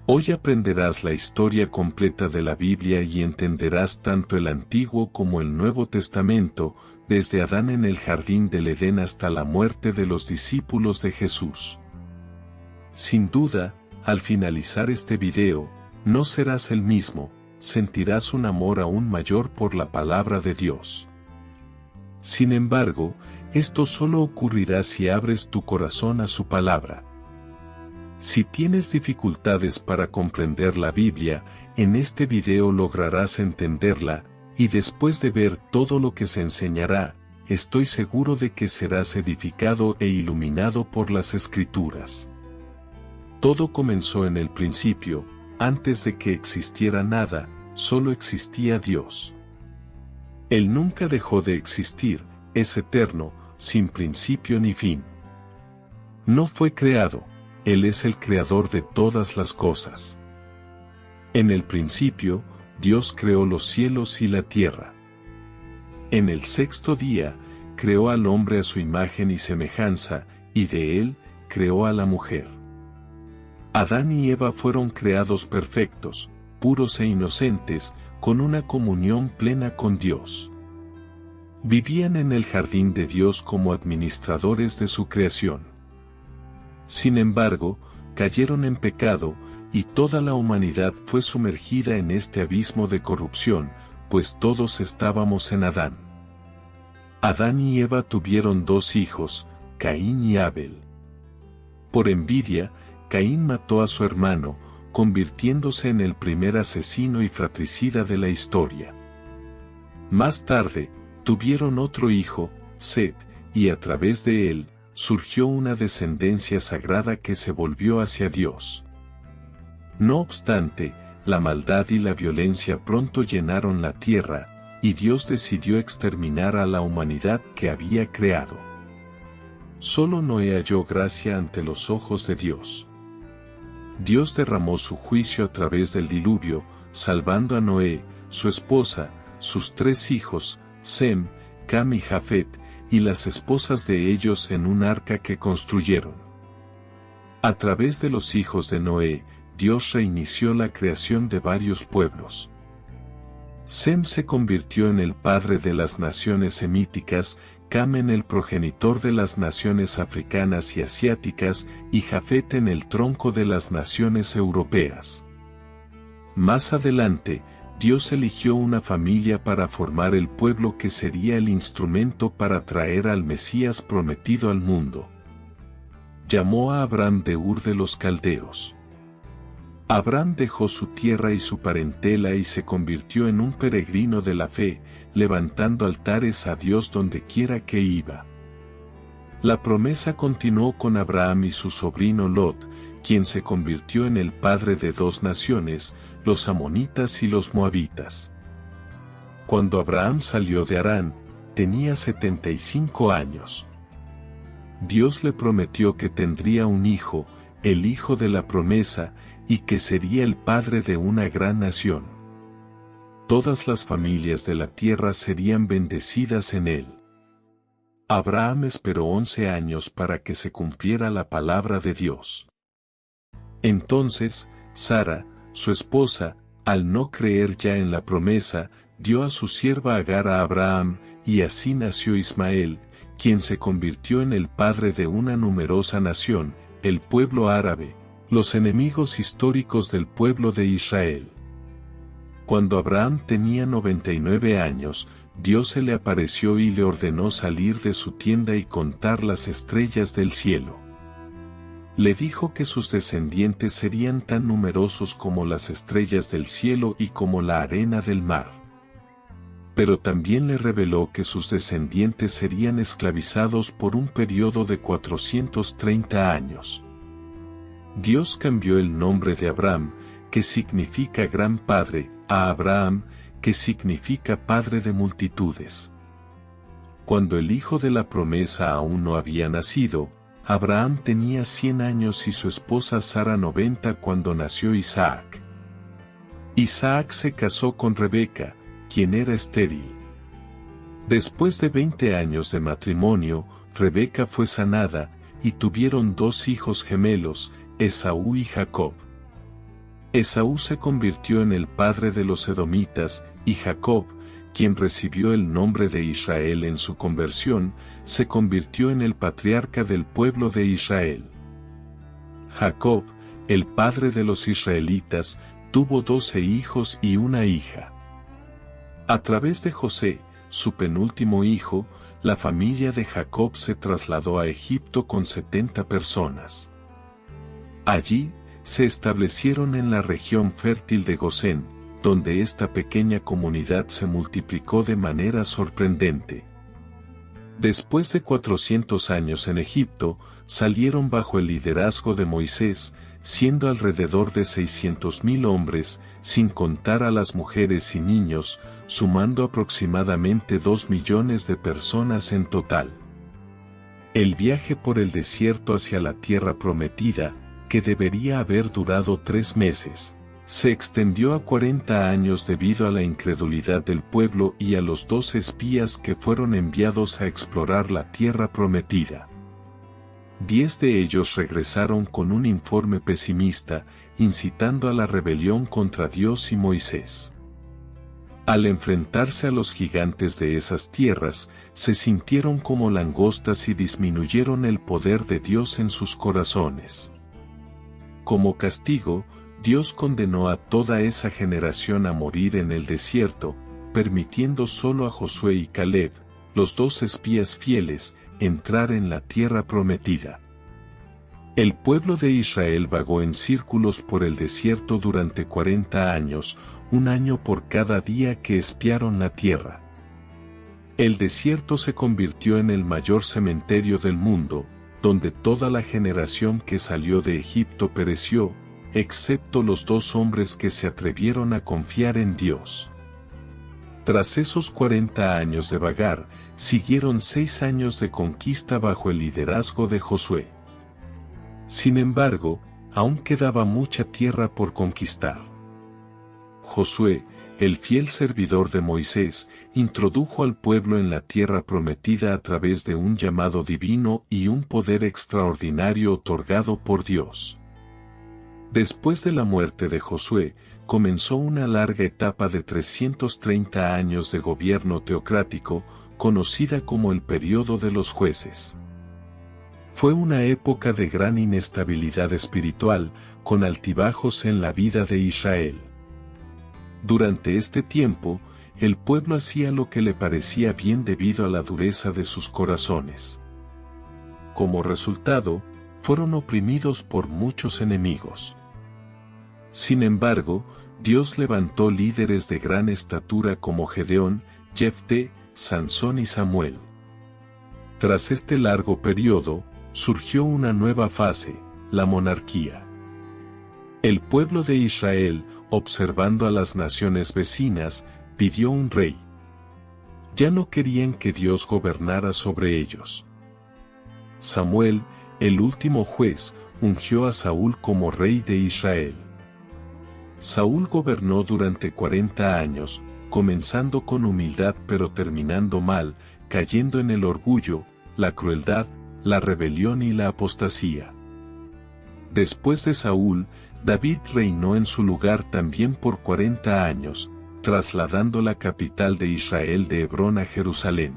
Hoy aprenderás la historia completa de la Biblia y entenderás tanto el Antiguo como el Nuevo Testamento, desde Adán en el jardín del Edén hasta la muerte de los discípulos de Jesús. Sin duda, al finalizar este video, no serás el mismo, sentirás un amor aún mayor por la palabra de Dios. Sin embargo, esto solo ocurrirá si abres tu corazón a su palabra. Si tienes dificultades para comprender la Biblia, en este video lograrás entenderla, y después de ver todo lo que se enseñará, estoy seguro de que serás edificado e iluminado por las Escrituras. Todo comenzó en el principio, antes de que existiera nada, solo existía Dios. Él nunca dejó de existir, es eterno, sin principio ni fin. No fue creado, Él es el creador de todas las cosas. En el principio, Dios creó los cielos y la tierra. En el sexto día, creó al hombre a su imagen y semejanza, y de él, creó a la mujer. Adán y Eva fueron creados perfectos, puros e inocentes, con una comunión plena con Dios. Vivían en el jardín de Dios como administradores de su creación. Sin embargo, cayeron en pecado, y toda la humanidad fue sumergida en este abismo de corrupción, pues todos estábamos en Adán. Adán y Eva tuvieron dos hijos, Caín y Abel. Por envidia, Caín mató a su hermano, convirtiéndose en el primer asesino y fratricida de la historia. Más tarde, tuvieron otro hijo, Set, y a través de él, surgió una descendencia sagrada que se volvió hacia Dios. No obstante, la maldad y la violencia pronto llenaron la tierra, y Dios decidió exterminar a la humanidad que había creado. Solo Noé halló gracia ante los ojos de Dios. Dios derramó su juicio a través del diluvio, salvando a Noé, su esposa, sus tres hijos, Sem, Cam y Jafet, y las esposas de ellos en un arca que construyeron. A través de los hijos de Noé, Dios reinició la creación de varios pueblos. Sem se convirtió en el padre de las naciones semíticas, Cam en el progenitor de las naciones africanas y asiáticas, y Jafet en el tronco de las naciones europeas. Más adelante, Dios eligió una familia para formar el pueblo que sería el instrumento para traer al Mesías prometido al mundo. Llamó a Abraham de Ur de los Caldeos. Abraham dejó su tierra y su parentela y se convirtió en un peregrino de la fe, levantando altares a Dios donde quiera que iba. La promesa continuó con Abraham y su sobrino Lot, quien se convirtió en el padre de dos naciones, los amonitas y los moabitas. Cuando Abraham salió de Harán, tenía 75 años. Dios le prometió que tendría un hijo, el hijo de la promesa, y que sería el padre de una gran nación. Todas las familias de la tierra serían bendecidas en él. Abraham esperó 11 años para que se cumpliera la palabra de Dios. Entonces, Sara, su esposa, al no creer ya en la promesa, dio a su sierva Agar a Abraham, y así nació Ismael, quien se convirtió en el padre de una numerosa nación, el pueblo árabe, los enemigos históricos del pueblo de Israel. Cuando Abraham tenía 99 años, Dios se le apareció y le ordenó salir de su tienda y contar las estrellas del cielo. Le dijo que sus descendientes serían tan numerosos como las estrellas del cielo y como la arena del mar. Pero también le reveló que sus descendientes serían esclavizados por un periodo de 430 años. Dios cambió el nombre de Abraham, que significa gran padre, a Abraham, que significa padre de multitudes. Cuando el hijo de la promesa aún no había nacido, Abraham tenía 100 años y su esposa Sara 90 cuando nació Isaac. Isaac se casó con Rebeca, quien era estéril. Después de 20 años de matrimonio, Rebeca fue sanada, y tuvieron dos hijos gemelos, Esaú y Jacob. Esaú se convirtió en el padre de los edomitas, y Jacob, quien recibió el nombre de Israel en su conversión, se convirtió en el patriarca del pueblo de Israel. Jacob, el padre de los israelitas, tuvo 12 hijos y una hija. A través de José, su penúltimo hijo, la familia de Jacob se trasladó a Egipto con 70 personas. Allí, se establecieron en la región fértil de Gosén, donde esta pequeña comunidad se multiplicó de manera sorprendente. Después de 400 años en Egipto, salieron bajo el liderazgo de Moisés, siendo alrededor de 600.000 hombres, sin contar a las mujeres y niños, sumando aproximadamente 2 millones de personas en total. El viaje por el desierto hacia la tierra prometida, que debería haber durado 3 meses, se extendió a 40 años debido a la incredulidad del pueblo y a los 2 espías que fueron enviados a explorar la tierra prometida. 10 de ellos regresaron con un informe pesimista, incitando a la rebelión contra Dios y Moisés. Al enfrentarse a los gigantes de esas tierras, se sintieron como langostas y disminuyeron el poder de Dios en sus corazones. Como castigo, Dios condenó a toda esa generación a morir en el desierto, permitiendo solo a Josué y Caleb, los 2 espías fieles, entrar en la tierra prometida. El pueblo de Israel vagó en círculos por el desierto durante 40 años, 1 año por cada día que espiaron la tierra. El desierto se convirtió en el mayor cementerio del mundo, donde toda la generación que salió de Egipto pereció, excepto los 2 hombres que se atrevieron a confiar en Dios. Tras esos 40 años de vagar, siguieron 6 años de conquista bajo el liderazgo de Josué. Sin embargo, aún quedaba mucha tierra por conquistar. Josué, el fiel servidor de Moisés, introdujo al pueblo en la tierra prometida a través de un llamado divino y un poder extraordinario otorgado por Dios. Después de la muerte de Josué, comenzó una larga etapa de 330 años de gobierno teocrático, conocida como el período de los jueces. Fue una época de gran inestabilidad espiritual, con altibajos en la vida de Israel. Durante este tiempo, el pueblo hacía lo que le parecía bien debido a la dureza de sus corazones. Como resultado, fueron oprimidos por muchos enemigos. Sin embargo, Dios levantó líderes de gran estatura como Gedeón, Jefté, Sansón y Samuel. Tras este largo periodo, surgió una nueva fase, la monarquía. El pueblo de Israel, observando a las naciones vecinas, pidió un rey. Ya no querían que Dios gobernara sobre ellos. Samuel, el último juez, ungió a Saúl como rey de Israel. Saúl gobernó durante 40 años, comenzando con humildad pero terminando mal, cayendo en el orgullo, la crueldad, la rebelión y la apostasía. Después de Saúl, David reinó en su lugar también por 40 años, trasladando la capital de Israel de Hebrón a Jerusalén.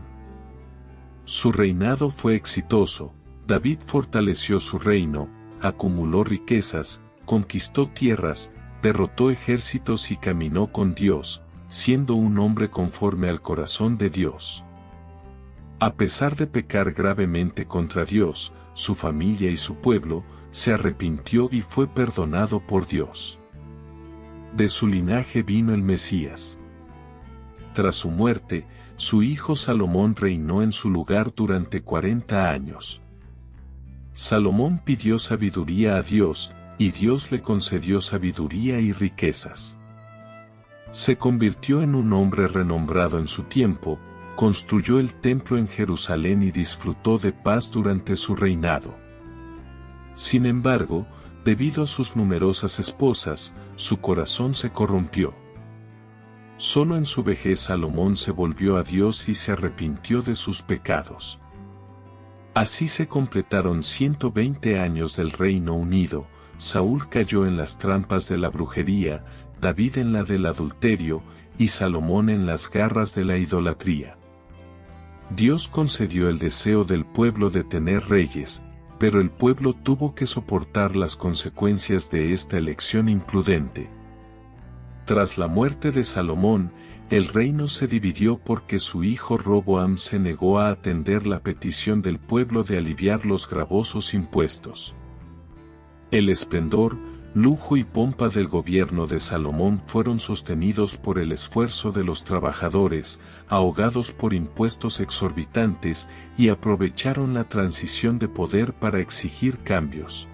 Su reinado fue exitoso. David fortaleció su reino, acumuló riquezas, conquistó tierras, derrotó ejércitos y caminó con Dios, siendo un hombre conforme al corazón de Dios. A pesar de pecar gravemente contra Dios, su familia y su pueblo, se arrepintió y fue perdonado por Dios. De su linaje vino el Mesías. Tras su muerte, su hijo Salomón reinó en su lugar durante 40 años. Salomón pidió sabiduría a Dios, y Dios le concedió sabiduría y riquezas. Se convirtió en un hombre renombrado en su tiempo, construyó el templo en Jerusalén y disfrutó de paz durante su reinado. Sin embargo, debido a sus numerosas esposas, su corazón se corrompió. Solo en su vejez Salomón se volvió a Dios y se arrepintió de sus pecados. Así se completaron 120 años del Reino Unido, Saúl cayó en las trampas de la brujería, David en la del adulterio, y Salomón en las garras de la idolatría. Dios concedió el deseo del pueblo de tener reyes, pero el pueblo tuvo que soportar las consecuencias de esta elección imprudente. Tras la muerte de Salomón, el reino se dividió porque su hijo Roboam se negó a atender la petición del pueblo de aliviar los gravosos impuestos. El esplendor, lujo y pompa del gobierno de Salomón fueron sostenidos por el esfuerzo de los trabajadores, ahogados por impuestos exorbitantes, y aprovecharon la transición de poder para exigir cambios.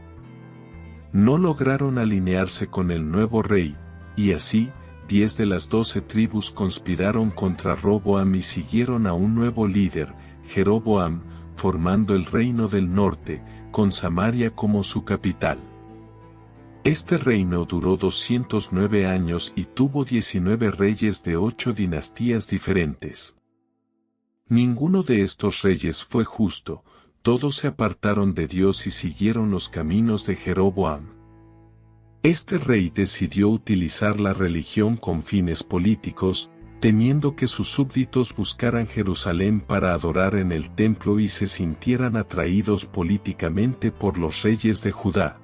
No lograron alinearse con el nuevo rey, y así, 10 de las 12 tribus conspiraron contra Roboam y siguieron a un nuevo líder, Jeroboam, formando el reino del norte, con Samaria como su capital. Este reino duró 209 años y tuvo 19 reyes de 8 dinastías diferentes. Ninguno de estos reyes fue justo, todos se apartaron de Dios y siguieron los caminos de Jeroboam. Este rey decidió utilizar la religión con fines políticos, temiendo que sus súbditos buscaran Jerusalén para adorar en el templo y se sintieran atraídos políticamente por los reyes de Judá.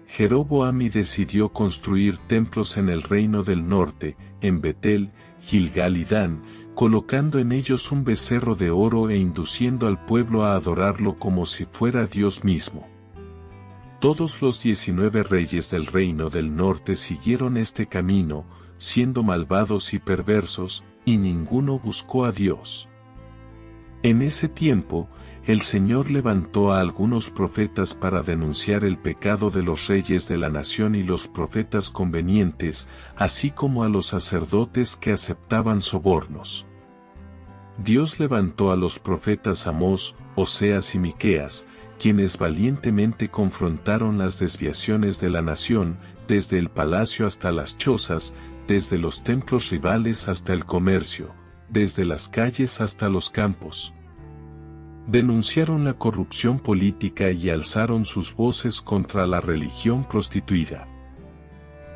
Jeroboam decidió construir templos en el reino del norte, en Betel, Gilgal y Dan, colocando en ellos un becerro de oro e induciendo al pueblo a adorarlo como si fuera Dios mismo. Todos los 19 reyes del reino del norte siguieron este camino, siendo malvados y perversos, y ninguno buscó a Dios. En ese tiempo, el Señor levantó a algunos profetas para denunciar el pecado de los reyes de la nación y los profetas convenientes, así como a los sacerdotes que aceptaban sobornos. Dios levantó a los profetas Amós, Oseas y Miqueas, quienes valientemente confrontaron las desviaciones de la nación, desde el palacio hasta las chozas, desde los templos rivales hasta el comercio, desde las calles hasta los campos. Denunciaron la corrupción política y alzaron sus voces contra la religión prostituida.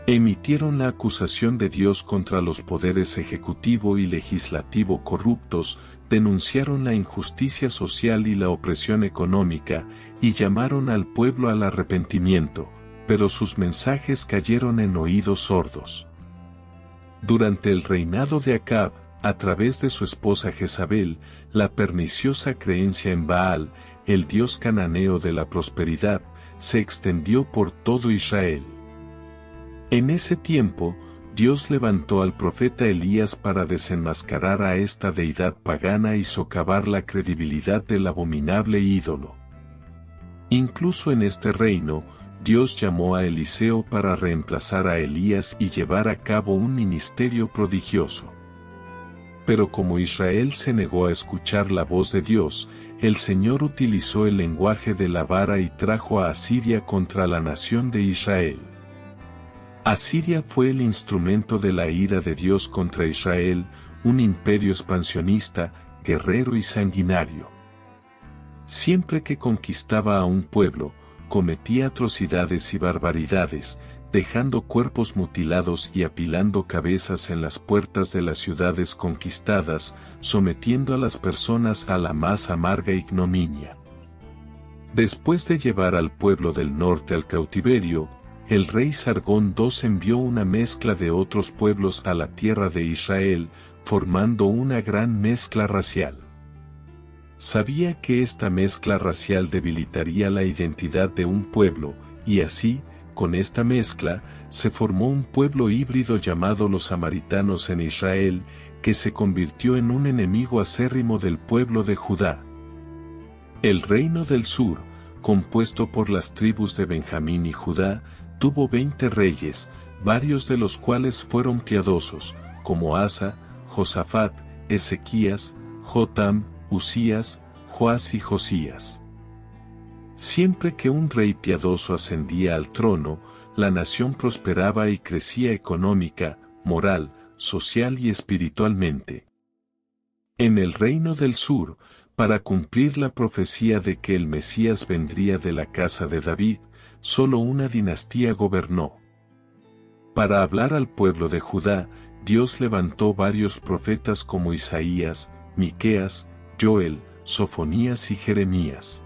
Emitieron la acusación de Dios contra los poderes ejecutivo y legislativo corruptos, denunciaron la injusticia social y la opresión económica, y llamaron al pueblo al arrepentimiento, pero sus mensajes cayeron en oídos sordos. Durante el reinado de Acab, a través de su esposa Jezabel, la perniciosa creencia en Baal, el dios cananeo de la prosperidad, se extendió por todo Israel. En ese tiempo, Dios levantó al profeta Elías para desenmascarar a esta deidad pagana y socavar la credibilidad del abominable ídolo. Incluso en este reino, Dios llamó a Eliseo para reemplazar a Elías y llevar a cabo un ministerio prodigioso. Pero como Israel se negó a escuchar la voz de Dios, el Señor utilizó el lenguaje de la vara y trajo a Asiria contra la nación de Israel. Asiria fue el instrumento de la ira de Dios contra Israel, un imperio expansionista, guerrero y sanguinario. Siempre que conquistaba a un pueblo, cometía atrocidades y barbaridades, dejando cuerpos mutilados y apilando cabezas en las puertas de las ciudades conquistadas, sometiendo a las personas a la más amarga ignominia. Después de llevar al pueblo del norte al cautiverio, el rey Sargón II envió una mezcla de otros pueblos a la tierra de Israel, formando una gran mezcla racial. Sabía que esta mezcla racial debilitaría la identidad de un pueblo, y así, con esta mezcla, se formó un pueblo híbrido llamado los samaritanos en Israel, que se convirtió en un enemigo acérrimo del pueblo de Judá. El reino del sur, compuesto por las tribus de Benjamín y Judá, tuvo 20 reyes, varios de los cuales fueron piadosos, como Asa, Josafat, Ezequías, Jotam, Usías, Joás y Josías. Siempre que un rey piadoso ascendía al trono, la nación prosperaba y crecía económica, moral, social y espiritualmente. En el reino del sur, para cumplir la profecía de que el Mesías vendría de la casa de David, solo una dinastía gobernó. Para hablar al pueblo de Judá, Dios levantó varios profetas como Isaías, Miqueas, Joel, Sofonías y Jeremías.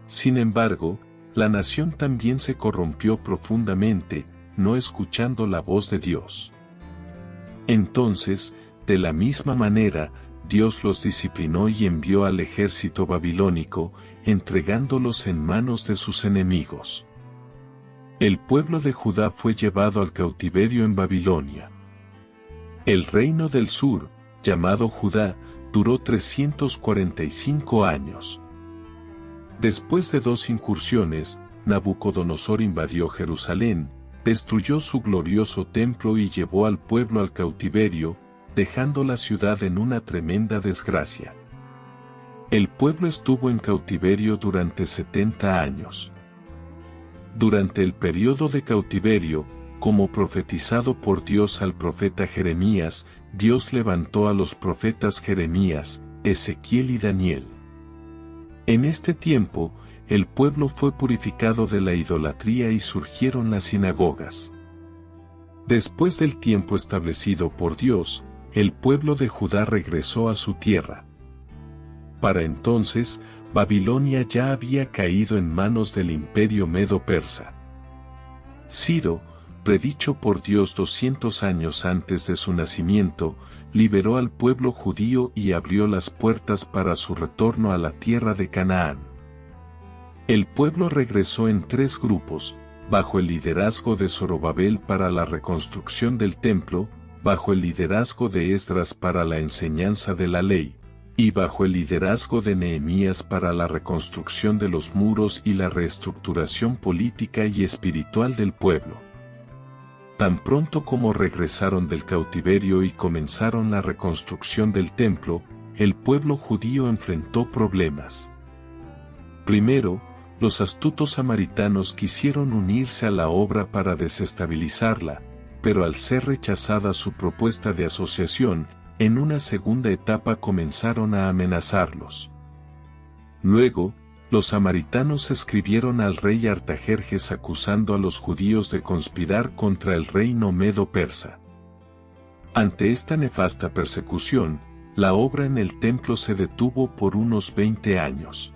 Sin embargo, la nación también se corrompió profundamente, no escuchando la voz de Dios. Entonces, de la misma manera, Dios los disciplinó y envió al ejército babilónico, entregándolos en manos de sus enemigos. El pueblo de Judá fue llevado al cautiverio en Babilonia. El reino del sur, llamado Judá, duró 345 años. Después de 2 incursiones, Nabucodonosor invadió Jerusalén, destruyó su glorioso templo y llevó al pueblo al cautiverio, dejando la ciudad en una tremenda desgracia. El pueblo estuvo en cautiverio durante 70 años. Durante el periodo de cautiverio, como profetizado por Dios al profeta Jeremías, Dios levantó a los profetas Jeremías, Ezequiel y Daniel. En este tiempo, el pueblo fue purificado de la idolatría y surgieron las sinagogas. Después del tiempo establecido por Dios, el pueblo de Judá regresó a su tierra. Para entonces, Babilonia ya había caído en manos del imperio medo-persa. Ciro, predicho por Dios 200 años antes de su nacimiento, liberó al pueblo judío y abrió las puertas para su retorno a la tierra de Canaán. El pueblo regresó en 3 grupos, bajo el liderazgo de Zorobabel para la reconstrucción del templo, bajo el liderazgo de Esdras para la enseñanza de la ley, y bajo el liderazgo de Nehemías para la reconstrucción de los muros y la reestructuración política y espiritual del pueblo. Tan pronto como regresaron del cautiverio y comenzaron la reconstrucción del templo, el pueblo judío enfrentó problemas. Primero, los astutos samaritanos quisieron unirse a la obra para desestabilizarla, pero al ser rechazada su propuesta de asociación, en una segunda etapa comenzaron a amenazarlos. Luego, los samaritanos escribieron al rey Artajerjes acusando a los judíos de conspirar contra el reino medo-persa. Ante esta nefasta persecución, la obra en el templo se detuvo por unos 20 años.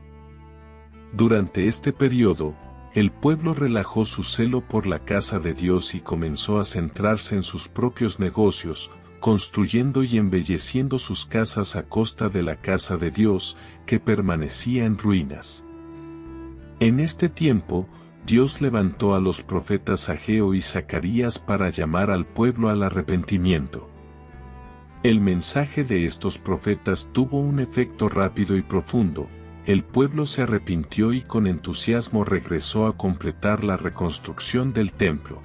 Durante este periodo, el pueblo relajó su celo por la casa de Dios y comenzó a centrarse en sus propios negocios, construyendo y embelleciendo sus casas a costa de la casa de Dios, que permanecía en ruinas. En este tiempo, Dios levantó a los profetas Ageo y Zacarías para llamar al pueblo al arrepentimiento. El mensaje de estos profetas tuvo un efecto rápido y profundo. El pueblo se arrepintió y con entusiasmo regresó a completar la reconstrucción del templo.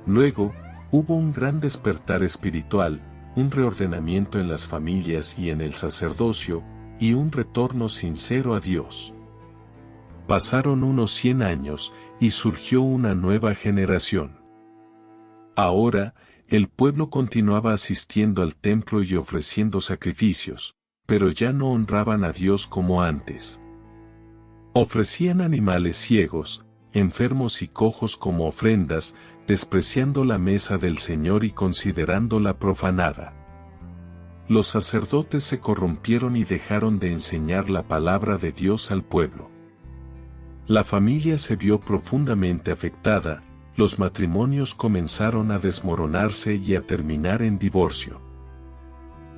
Luego, hubo un gran despertar espiritual, un reordenamiento en las familias y en el sacerdocio, y un retorno sincero a Dios. Pasaron unos 100 años, y surgió una nueva generación. Ahora, el pueblo continuaba asistiendo al templo y ofreciendo sacrificios, pero ya no honraban a Dios como antes. Ofrecían animales ciegos, enfermos y cojos como ofrendas, despreciando la mesa del Señor y considerándola profanada. Los sacerdotes se corrompieron y dejaron de enseñar la palabra de Dios al pueblo. La familia se vio profundamente afectada, los matrimonios comenzaron a desmoronarse y a terminar en divorcio.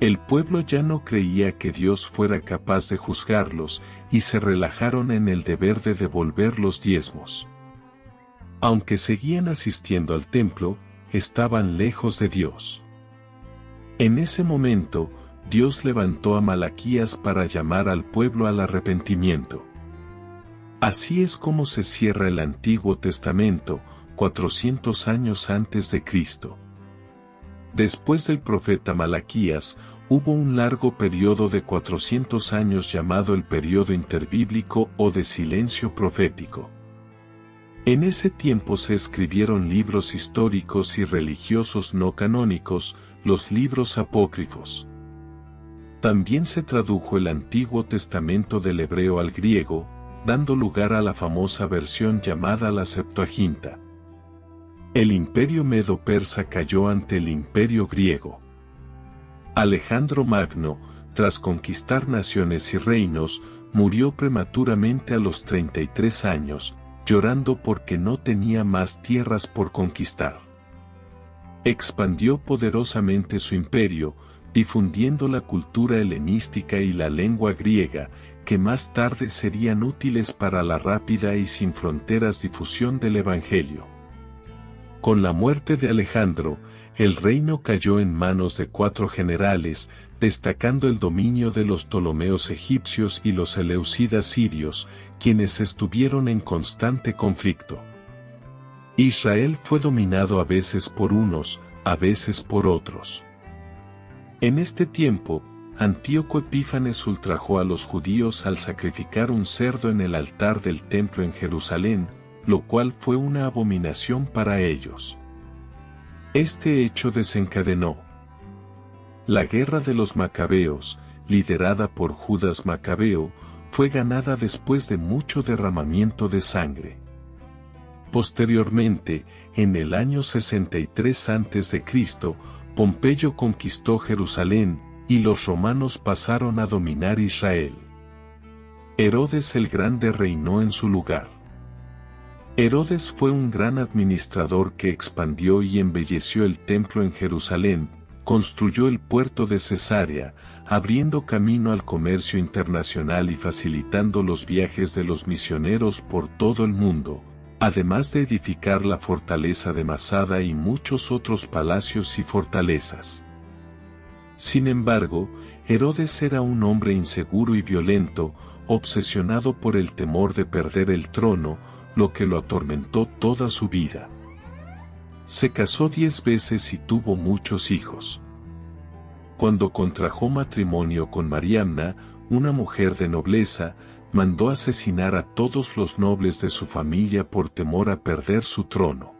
El pueblo ya no creía que Dios fuera capaz de juzgarlos, y se relajaron en el deber de devolver los diezmos. Aunque seguían asistiendo al templo, estaban lejos de Dios. En ese momento, Dios levantó a Malaquías para llamar al pueblo al arrepentimiento. Así es como se cierra el Antiguo Testamento, 400 años antes de Cristo. Después del profeta Malaquías, hubo un largo periodo de 400 años llamado el período interbíblico o de silencio profético. En ese tiempo se escribieron libros históricos y religiosos no canónicos, los libros apócrifos. También se tradujo el Antiguo Testamento del hebreo al griego, dando lugar a la famosa versión llamada la Septuaginta. El imperio medo-persa cayó ante el imperio griego. Alejandro Magno, tras conquistar naciones y reinos, murió prematuramente a los 33 años, llorando porque no tenía más tierras por conquistar. Expandió poderosamente su imperio, difundiendo la cultura helenística y la lengua griega, que más tarde serían útiles para la rápida y sin fronteras difusión del Evangelio. Con la muerte de Alejandro, el reino cayó en manos de 4 generales, destacando el dominio de los Ptolomeos egipcios y los seleucidas sirios, quienes estuvieron en constante conflicto. Israel fue dominado a veces por unos, a veces por otros. En este tiempo, Antíoco Epífanes ultrajó a los judíos al sacrificar un cerdo en el altar del templo en Jerusalén, lo cual fue una abominación para ellos. Este hecho desencadenó la guerra de los Macabeos, liderada por Judas Macabeo, fue ganada después de mucho derramamiento de sangre. Posteriormente, en el año 63 a.C., Pompeyo conquistó Jerusalén, y los romanos pasaron a dominar Israel. Herodes el Grande reinó en su lugar. Herodes fue un gran administrador que expandió y embelleció el templo en Jerusalén, construyó el puerto de Cesarea, abriendo camino al comercio internacional y facilitando los viajes de los misioneros por todo el mundo, además de edificar la fortaleza de Masada y muchos otros palacios y fortalezas. Sin embargo, Herodes era un hombre inseguro y violento, obsesionado por el temor de perder el trono, lo que lo atormentó toda su vida. Se casó 10 veces y tuvo muchos hijos. Cuando contrajo matrimonio con Mariamna, una mujer de nobleza, mandó asesinar a todos los nobles de su familia por temor a perder su trono.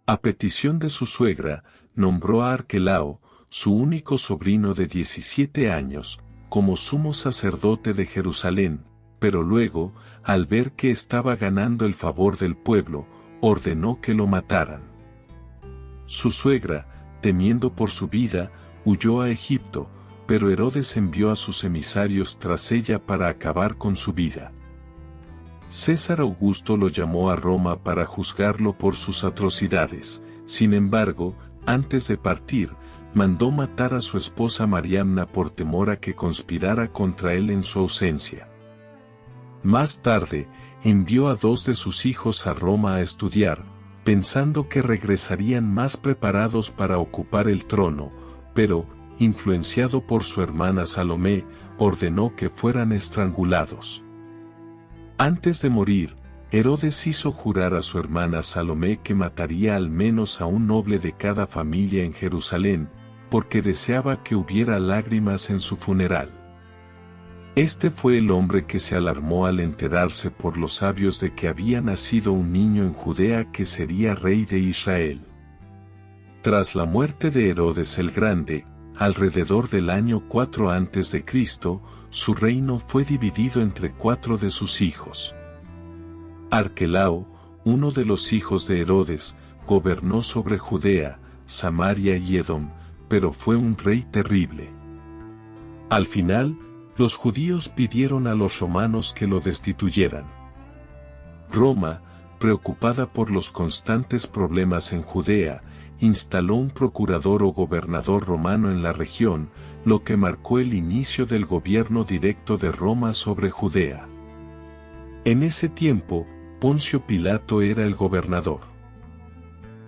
A petición de su suegra, nombró a Arquelao, su único sobrino de 17 años, como sumo sacerdote de Jerusalén, pero luego, al ver que estaba ganando el favor del pueblo, ordenó que lo mataran. Su suegra, temiendo por su vida, huyó a Egipto, pero Herodes envió a sus emisarios tras ella para acabar con su vida. César Augusto lo llamó a Roma para juzgarlo por sus atrocidades. Sin embargo, antes de partir, mandó matar a su esposa Mariamna por temor a que conspirara contra él en su ausencia. Más tarde, envió a 2 de sus hijos a Roma a estudiar, pensando que regresarían más preparados para ocupar el trono, pero, influenciado por su hermana Salomé, ordenó que fueran estrangulados. Antes de morir, Herodes hizo jurar a su hermana Salomé que mataría al menos a un noble de cada familia en Jerusalén, porque deseaba que hubiera lágrimas en su funeral. Este fue el hombre que se alarmó al enterarse por los sabios de que había nacido un niño en Judea que sería rey de Israel. Tras la muerte de Herodes el Grande, alrededor del año 4 a.C., su reino fue dividido entre 4 de sus hijos. Arquelao, uno de los hijos de Herodes, gobernó sobre Judea, Samaria y Edom, pero fue un rey terrible. Al final, los judíos pidieron a los romanos que lo destituyeran. Roma, preocupada por los constantes problemas en Judea, instaló un procurador o gobernador romano en la región, lo que marcó el inicio del gobierno directo de Roma sobre Judea. En ese tiempo, Poncio Pilato era el gobernador.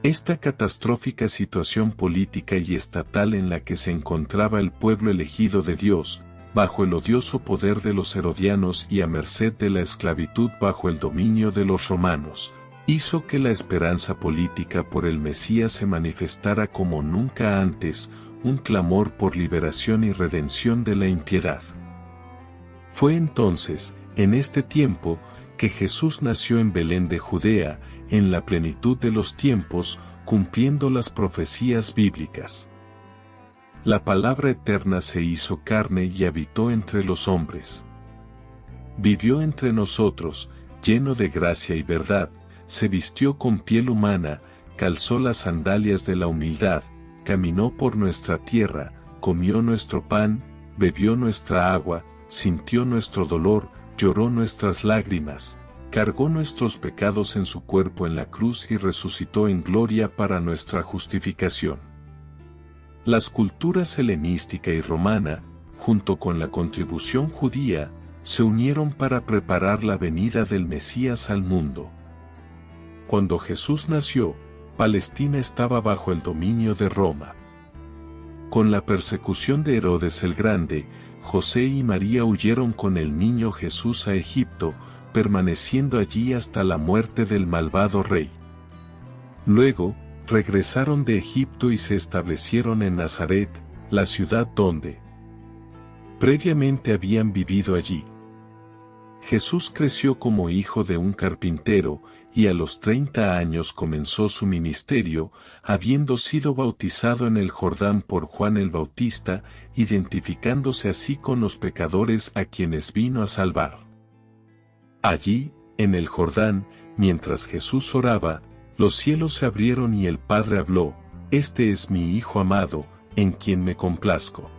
Esta catastrófica situación política y estatal en la que se encontraba el pueblo elegido de Dios, bajo el odioso poder de los herodianos y a merced de la esclavitud bajo el dominio de los romanos, hizo que la esperanza política por el Mesías se manifestara como nunca antes, un clamor por liberación y redención de la impiedad. Fue entonces, en este tiempo, que Jesús nació en Belén de Judea, en la plenitud de los tiempos, cumpliendo las profecías bíblicas. La palabra eterna se hizo carne y habitó entre los hombres. Vivió entre nosotros, lleno de gracia y verdad, se vistió con piel humana, calzó las sandalias de la humildad, caminó por nuestra tierra, comió nuestro pan, bebió nuestra agua, sintió nuestro dolor, lloró nuestras lágrimas, cargó nuestros pecados en su cuerpo en la cruz y resucitó en gloria para nuestra justificación. Las culturas helenística y romana, junto con la contribución judía, se unieron para preparar la venida del Mesías al mundo. Cuando Jesús nació, Palestina estaba bajo el dominio de Roma. Con la persecución de Herodes el Grande, José y María huyeron con el niño Jesús a Egipto, permaneciendo allí hasta la muerte del malvado rey. Luego, regresaron de Egipto y se establecieron en Nazaret, la ciudad donde previamente habían vivido allí. Jesús creció como hijo de un carpintero, y a los 30 años comenzó su ministerio, habiendo sido bautizado en el Jordán por Juan el Bautista, identificándose así con los pecadores a quienes vino a salvar. Allí, en el Jordán, mientras Jesús oraba, los cielos se abrieron y el Padre habló: «Este es mi Hijo amado, en quien me complazco».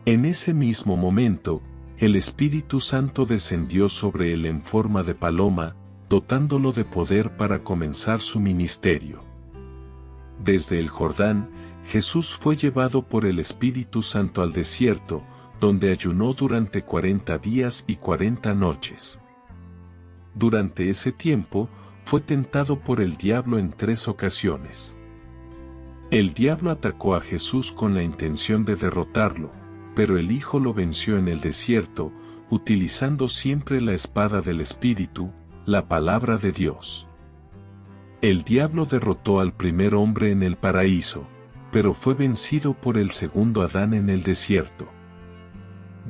En ese mismo momento, el Espíritu Santo descendió sobre él en forma de paloma, dotándolo de poder para comenzar su ministerio. Desde el Jordán, Jesús fue llevado por el Espíritu Santo al desierto, donde ayunó durante 40 días y 40 noches. Durante ese tiempo, fue tentado por el diablo en 3 ocasiones. El diablo atacó a Jesús con la intención de derrotarlo, pero el Hijo lo venció en el desierto, utilizando siempre la espada del Espíritu, la palabra de Dios. El diablo derrotó al primer hombre en el paraíso, pero fue vencido por el segundo Adán en el desierto.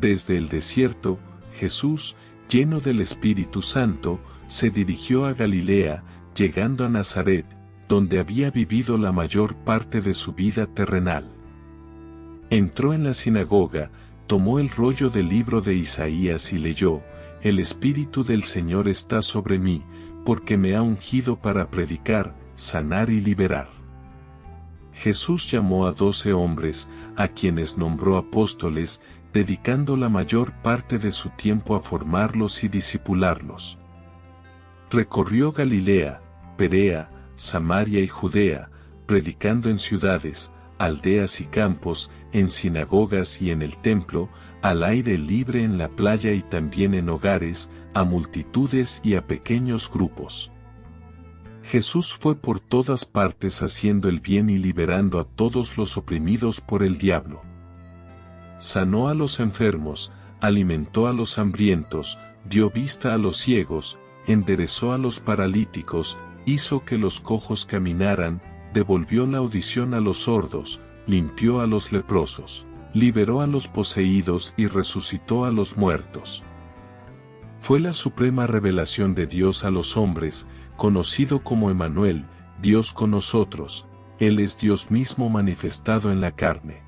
Desde el desierto, Jesús, lleno del Espíritu Santo, se dirigió a Galilea, llegando a Nazaret, donde había vivido la mayor parte de su vida terrenal. Entró en la sinagoga, tomó el rollo del libro de Isaías y leyó: «El Espíritu del Señor está sobre mí, porque me ha ungido para predicar, sanar y liberar». Jesús llamó a 12 hombres, a quienes nombró apóstoles, dedicando la mayor parte de su tiempo a formarlos y discipularlos. Recorrió Galilea, Perea, Samaria y Judea, predicando en ciudades, aldeas y campos, en sinagogas y en el templo, al aire libre en la playa y también en hogares, a multitudes y a pequeños grupos. Jesús fue por todas partes haciendo el bien y liberando a todos los oprimidos por el diablo. Sanó a los enfermos, alimentó a los hambrientos, dio vista a los ciegos, enderezó a los paralíticos, hizo que los cojos caminaran, devolvió la audición a los sordos, limpió a los leprosos, liberó a los poseídos y resucitó a los muertos. Fue la suprema revelación de Dios a los hombres, conocido como Emmanuel, Dios con nosotros. Él es Dios mismo manifestado en la carne.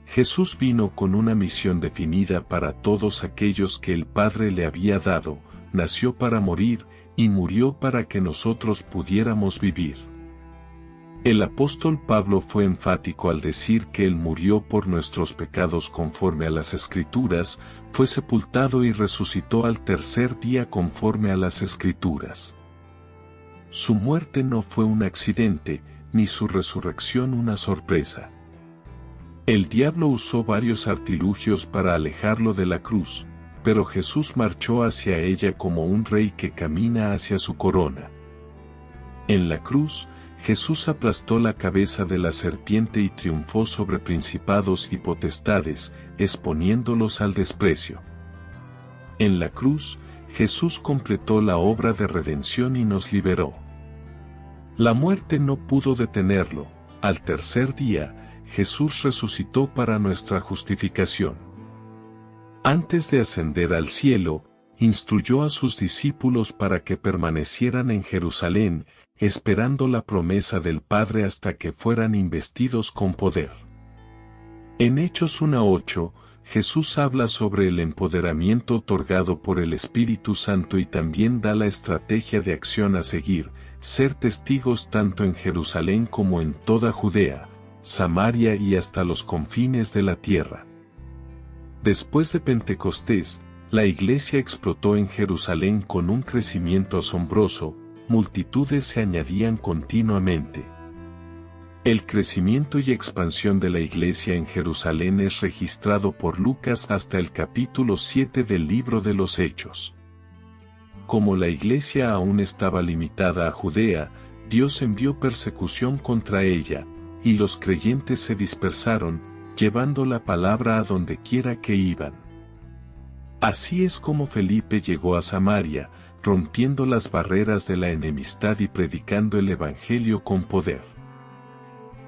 Jesús vino con una misión definida para todos aquellos que el Padre le había dado, nació para morir, y murió para que nosotros pudiéramos vivir. El apóstol Pablo fue enfático al decir que Él murió por nuestros pecados conforme a las Escrituras, fue sepultado y resucitó al tercer día conforme a las Escrituras. Su muerte no fue un accidente, ni su resurrección una sorpresa. El diablo usó varios artilugios para alejarlo de la cruz, pero Jesús marchó hacia ella como un rey que camina hacia su corona. En la cruz, Jesús aplastó la cabeza de la serpiente y triunfó sobre principados y potestades, exponiéndolos al desprecio. En la cruz, Jesús completó la obra de redención y nos liberó. La muerte no pudo detenerlo. Al tercer día, Jesús resucitó para nuestra justificación. Antes de ascender al cielo, instruyó a sus discípulos para que permanecieran en Jerusalén, esperando la promesa del Padre hasta que fueran investidos con poder. En Hechos 1:8, Jesús habla sobre el empoderamiento otorgado por el Espíritu Santo y también da la estrategia de acción a seguir: ser testigos tanto en Jerusalén como en toda Judea, Samaria y hasta los confines de la tierra. Después de Pentecostés, la iglesia explotó en Jerusalén con un crecimiento asombroso, multitudes se añadían continuamente. El crecimiento y expansión de la iglesia en Jerusalén es registrado por Lucas hasta el capítulo 7 del libro de los Hechos. Como la iglesia aún estaba limitada a Judea, Dios envió persecución contra ella, y los creyentes se dispersaron, llevando la palabra a donde quiera que iban. Así es como Felipe llegó a Samaria, rompiendo las barreras de la enemistad y predicando el evangelio con poder.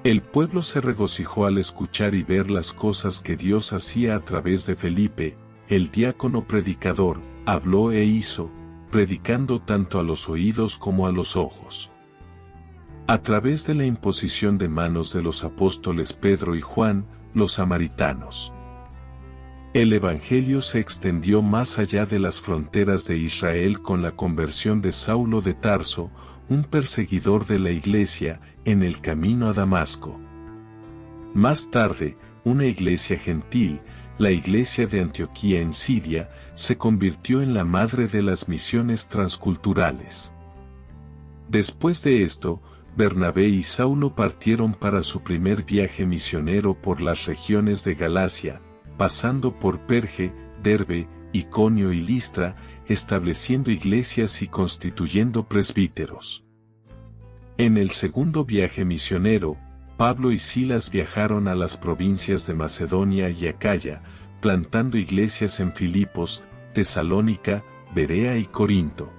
El pueblo se regocijó al escuchar y ver las cosas que Dios hacía a través de Felipe, el diácono predicador, habló e hizo, predicando tanto a los oídos como a los ojos. A través de la imposición de manos de los apóstoles Pedro y Juan, los samaritanos. El evangelio se extendió más allá de las fronteras de Israel con la conversión de Saulo de Tarso, un perseguidor de la iglesia, en el camino a Damasco. Más tarde, una iglesia gentil, la iglesia de Antioquía en Siria, se convirtió en la madre de las misiones transculturales. Después de esto, Bernabé y Saulo partieron para su primer viaje misionero por las regiones de Galacia, pasando por Perge, Derbe, Iconio y Listra, estableciendo iglesias y constituyendo presbíteros. En el segundo viaje misionero, Pablo y Silas viajaron a las provincias de Macedonia y Acaya, plantando iglesias en Filipos, Tesalónica, Berea y Corinto.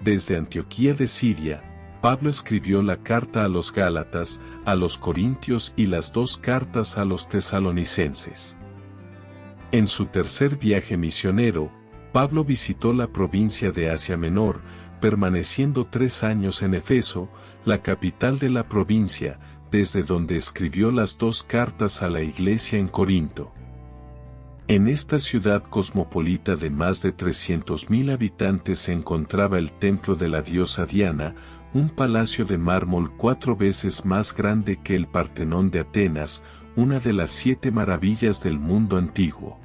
Desde Antioquía de Siria, Pablo escribió la carta a los Gálatas, a los Corintios y las dos cartas a los tesalonicenses. En su tercer viaje misionero, Pablo visitó la provincia de Asia Menor, permaneciendo 3 años en Efeso, la capital de la provincia, desde donde escribió las dos cartas a la iglesia en Corinto. En esta ciudad cosmopolita de más de 300.000 habitantes se encontraba el templo de la diosa Diana, un palacio de mármol 4 veces más grande que el Partenón de Atenas, una de las 7 maravillas del mundo antiguo.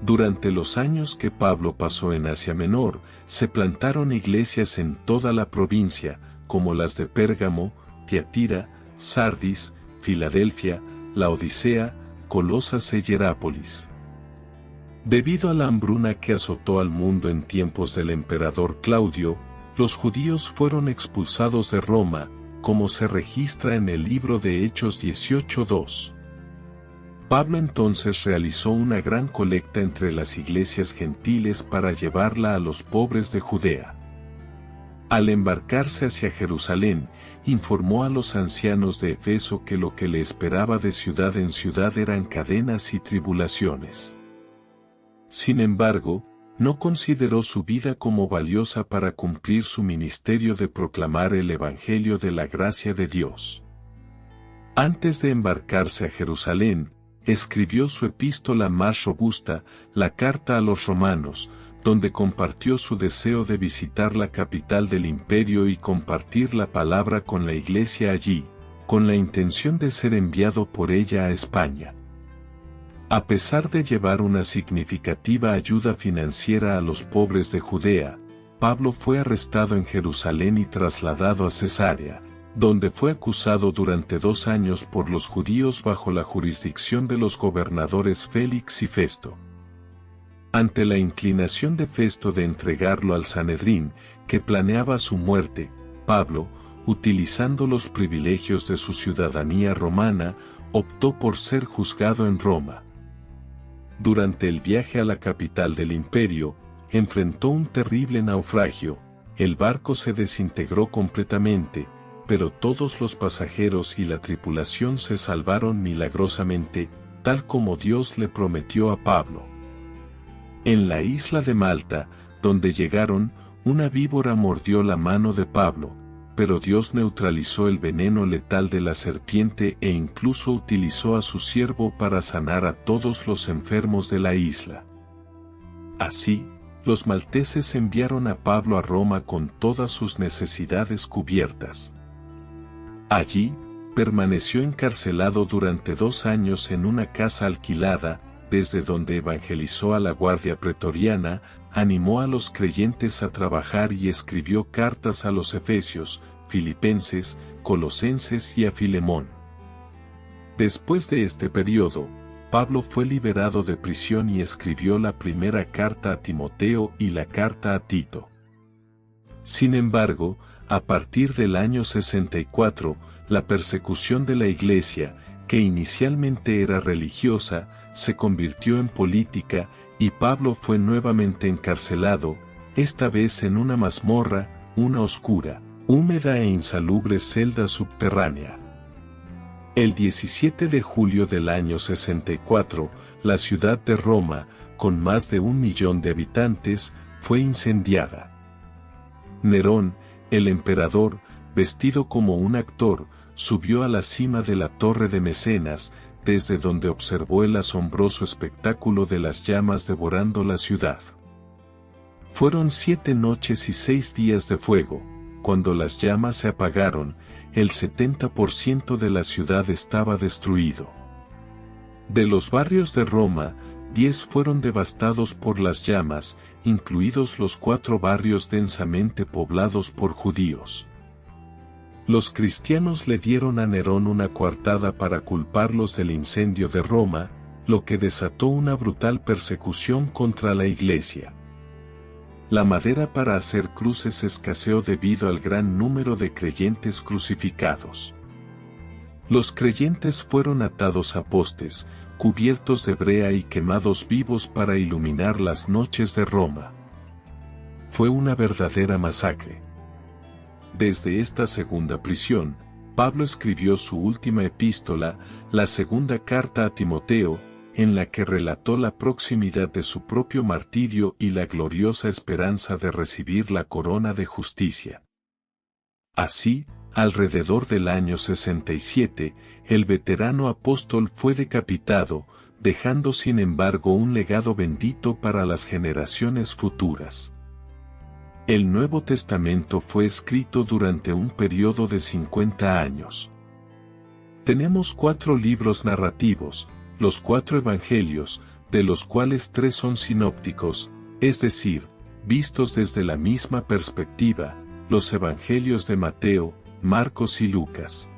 Durante los años que Pablo pasó en Asia Menor, se plantaron iglesias en toda la provincia, como las de Pérgamo, Tiatira, Sardis, Filadelfia, Laodicea, Colosas e Hierápolis. Debido a la hambruna que azotó al mundo en tiempos del emperador Claudio, los judíos fueron expulsados de Roma, como se registra en el libro de Hechos 18:2. Pablo entonces realizó una gran colecta entre las iglesias gentiles para llevarla a los pobres de Judea. Al embarcarse hacia Jerusalén, informó a los ancianos de Efeso que lo que le esperaba de ciudad en ciudad eran cadenas y tribulaciones. Sin embargo, no consideró su vida como valiosa para cumplir su ministerio de proclamar el Evangelio de la gracia de Dios. Antes de embarcarse a Jerusalén, escribió su epístola más robusta, la Carta a los Romanos, donde compartió su deseo de visitar la capital del imperio y compartir la palabra con la iglesia allí, con la intención de ser enviado por ella a España. A pesar de llevar una significativa ayuda financiera a los pobres de Judea, Pablo fue arrestado en Jerusalén y trasladado a Cesarea, donde fue acusado durante 2 años por los judíos bajo la jurisdicción de los gobernadores Félix y Festo. Ante la inclinación de Festo de entregarlo al Sanedrín, que planeaba su muerte, Pablo, utilizando los privilegios de su ciudadanía romana, optó por ser juzgado en Roma. Durante el viaje a la capital del imperio, enfrentó un terrible naufragio, el barco se desintegró completamente, pero todos los pasajeros y la tripulación se salvaron milagrosamente, tal como Dios le prometió a Pablo. En la isla de Malta, donde llegaron, una víbora mordió la mano de Pablo, pero Dios neutralizó el veneno letal de la serpiente e incluso utilizó a su siervo para sanar a todos los enfermos de la isla. Así, los malteses enviaron a Pablo a Roma con todas sus necesidades cubiertas. Allí, permaneció encarcelado durante 2 años en una casa alquilada, desde donde evangelizó a la guardia pretoriana, animó a los creyentes a trabajar y escribió cartas a los efesios, filipenses, colosenses y a Filemón. Después de este periodo, Pablo fue liberado de prisión y escribió la primera carta a Timoteo y la carta a Tito. Sin embargo, a partir del año 64, la persecución de la Iglesia, que inicialmente era religiosa, se convirtió en política, y Pablo fue nuevamente encarcelado, esta vez en una mazmorra, una oscura, húmeda e insalubre celda subterránea. El 17 de julio del año 64, la ciudad de Roma, con más de 1 millón de habitantes, fue incendiada. Nerón, el emperador, vestido como un actor, subió a la cima de la torre de Mecenas, desde donde observó el asombroso espectáculo de las llamas devorando la ciudad. Fueron 7 noches y 6 días de fuego. Cuando las llamas se apagaron, el 70% de la ciudad estaba destruido. De los barrios de Roma, 10 fueron devastados por las llamas, incluidos los 4 barrios densamente poblados por judíos. Los cristianos le dieron a Nerón una coartada para culparlos del incendio de Roma, lo que desató una brutal persecución contra la Iglesia. La madera para hacer cruces escaseó debido al gran número de creyentes crucificados. Los creyentes fueron atados a postes, cubiertos de brea y quemados vivos para iluminar las noches de Roma. Fue una verdadera masacre. Desde esta segunda prisión, Pablo escribió su última epístola, la segunda carta a Timoteo, en la que relató la proximidad de su propio martirio y la gloriosa esperanza de recibir la corona de justicia. Así, alrededor del año 67, el veterano apóstol fue decapitado, dejando sin embargo un legado bendito para las generaciones futuras. El Nuevo Testamento fue escrito durante un periodo de 50 años. Tenemos 4 libros narrativos, los 4 evangelios, de los cuales 3 son sinópticos, es decir, vistos desde la misma perspectiva, los evangelios de Mateo, Marcos y Lucas.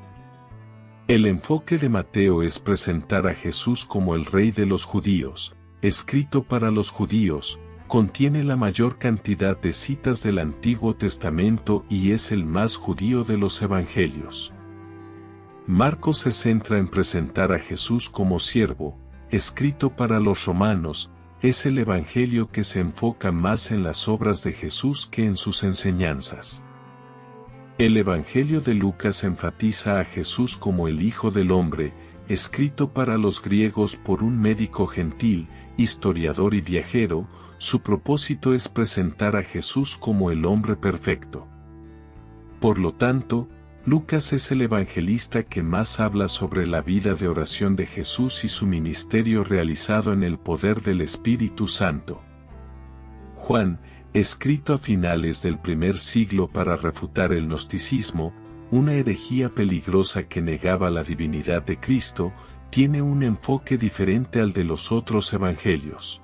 El enfoque de Mateo es presentar a Jesús como el Rey de los judíos, escrito para los judíos, contiene la mayor cantidad de citas del Antiguo Testamento y es el más judío de los evangelios. Marcos se centra en presentar a Jesús como siervo, escrito para los romanos, es el evangelio que se enfoca más en las obras de Jesús que en sus enseñanzas. El evangelio de Lucas enfatiza a Jesús como el Hijo del Hombre, escrito para los griegos por un médico gentil, historiador y viajero. Su propósito es presentar a Jesús como el hombre perfecto. Por lo tanto, Lucas es el evangelista que más habla sobre la vida de oración de Jesús y su ministerio realizado en el poder del Espíritu Santo. Juan, escrito a finales del primer siglo para refutar el gnosticismo, una herejía peligrosa que negaba la divinidad de Cristo, tiene un enfoque diferente al de los otros evangelios.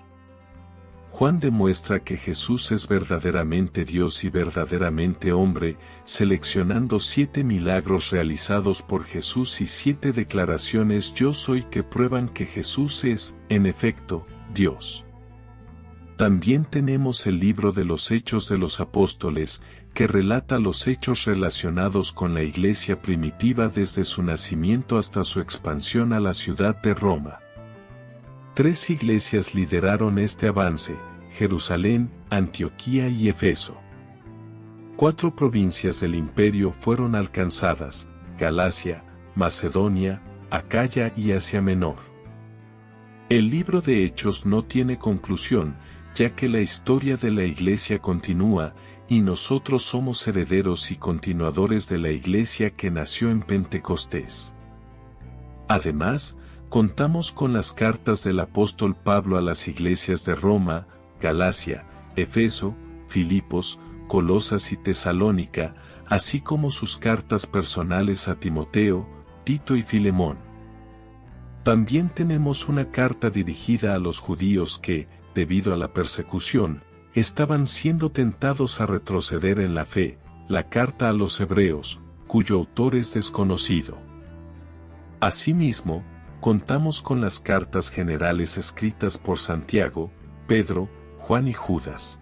Juan demuestra que Jesús es verdaderamente Dios y verdaderamente hombre, seleccionando 7 milagros realizados por Jesús y 7 declaraciones yo soy que prueban que Jesús es, en efecto, Dios. También tenemos el libro de los Hechos de los Apóstoles, que relata los hechos relacionados con la iglesia primitiva desde su nacimiento hasta su expansión a la ciudad de Roma. 3 iglesias lideraron este avance: Jerusalén, Antioquía y Efeso. 4 provincias del imperio fueron alcanzadas: Galacia, Macedonia, Acaya y Asia Menor. El libro de Hechos no tiene conclusión, ya que la historia de la iglesia continúa, y nosotros somos herederos y continuadores de la Iglesia que nació en Pentecostés. Además, contamos con las cartas del apóstol Pablo a las iglesias de Roma, Galacia, Efeso, Filipos, Colosas y Tesalónica, así como sus cartas personales a Timoteo, Tito y Filemón. También tenemos una carta dirigida a los judíos que, debido a la persecución, estaban siendo tentados a retroceder en la fe, la carta a los hebreos, cuyo autor es desconocido. Asimismo, contamos con las cartas generales escritas por Santiago, Pedro, Juan y Judas.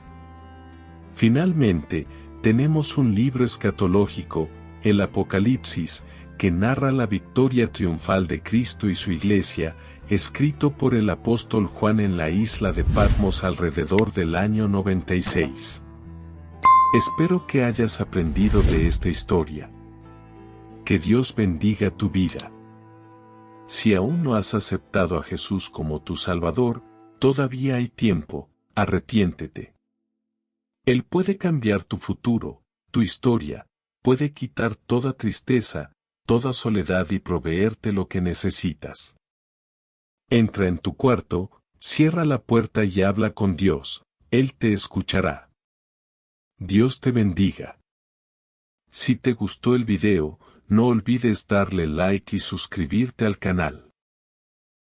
Finalmente, tenemos un libro escatológico, el Apocalipsis, que narra la victoria triunfal de Cristo y su Iglesia, escrito por el apóstol Juan en la isla de Patmos alrededor del año 96. Espero que hayas aprendido de esta historia. Que Dios bendiga tu vida. Si aún no has aceptado a Jesús como tu Salvador, todavía hay tiempo, arrepiéntete. Él puede cambiar tu futuro, tu historia, puede quitar toda tristeza, toda soledad y proveerte lo que necesitas. Entra en tu cuarto, cierra la puerta y habla con Dios, Él te escuchará. Dios te bendiga. Si te gustó el video, no olvides darle like y suscribirte al canal.